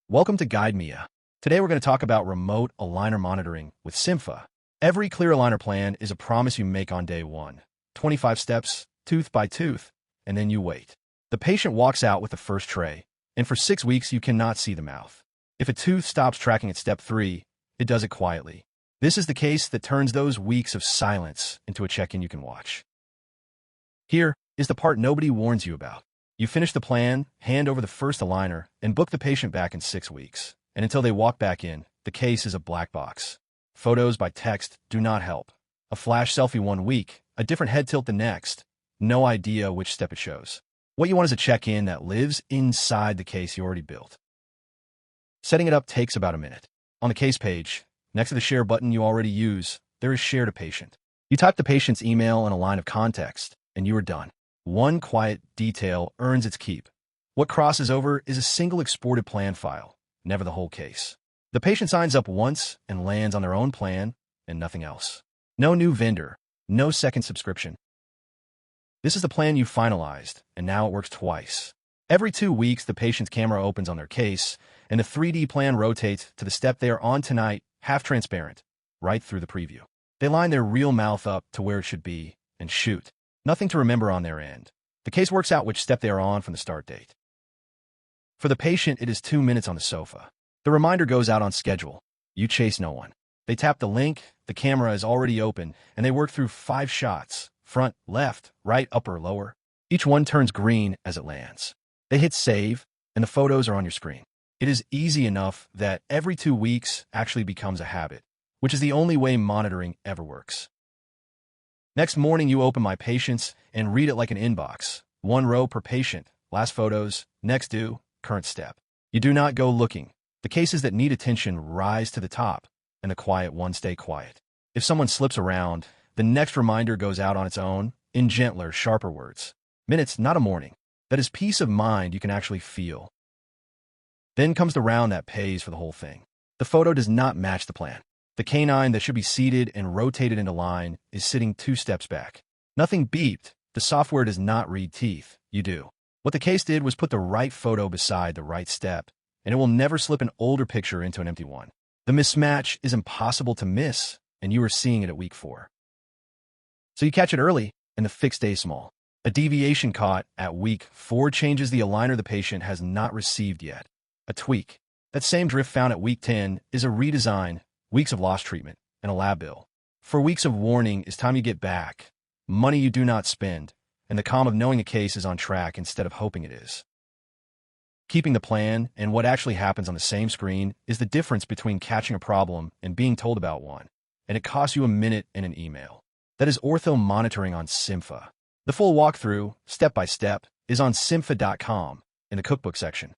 Welcome to GuideMia. Today we're going to talk about remote aligner monitoring with Cympha. Every clear aligner plan is a promise you make on day one. 25 steps, tooth by tooth, and then you wait. The patient walks out with the first tray, and for 6 weeks you cannot see the mouth. If a tooth stops tracking at step 3, it does it quietly. This is the case that turns those weeks of silence into a check-in you can watch. Here is the part nobody warns you about. You finish the plan, hand over the first aligner, and book the patient back in 6 weeks. And until they walk back in, the case is a black box. Photos by text do not help. A flash selfie 1 week, a different head tilt the next. No idea which step it shows. What you want is a check-in that lives inside the case you already built. Setting it up takes about a minute. On the case page, next to the share button you already use, there is share to patient. You type the patient's email and a line of context, and you are done. One quiet detail earns its keep. What crosses over is a single exported plan file, never the whole case. The patient signs up once and lands on their own plan and nothing else. No new vendor, no second subscription. This is the plan you finalized, and now it works twice. Every 2 weeks, the patient's camera opens on their case, and the 3D plan rotates to the step they are on tonight, half transparent, right through the preview. They line their real mouth up to where it should be and shoot. Nothing to remember on their end. The case works out which step they are on from the start date. For the patient, it is 2 minutes on the sofa. The reminder goes out on schedule. You chase no one. They tap the link, the camera is already open, and they work through 5 shots, front, left, right, upper, lower. Each one turns green as it lands. They hit save, and the photos are on your screen. It is easy enough that every 2 weeks actually becomes a habit, which is the only way monitoring ever works. Next morning, you open My Patients and read it like an inbox. 1 row per patient, last photos, next due, current step. You do not go looking. The cases that need attention rise to the top, and the quiet ones stay quiet. If someone slips around, the next reminder goes out on its own, in gentler, sharper words. Minutes, not a morning. That is peace of mind you can actually feel. Then comes the round that pays for the whole thing. The photo does not match the plan. The canine that should be seated and rotated into line is sitting 2 steps back. Nothing beeped. The software does not read teeth. You do. What the case did was put the right photo beside the right step, and it will never slip an older picture into an empty one. The mismatch is impossible to miss, and you are seeing it at week 4. So you catch it early, and the fix stays small. A deviation caught at week 4 changes the aligner the patient has not received yet. A tweak. That same drift found at week 10 is a redesign, weeks of lost treatment, and a lab bill. 4 weeks of warning is time you get back, money you do not spend, and the calm of knowing a case is on track instead of hoping it is. Keeping the plan and what actually happens on the same screen is the difference between catching a problem and being told about one, and it costs you a minute and an email. That is ortho monitoring on Cympha. The full walkthrough, step by step, is on cympha.com in the cookbook section.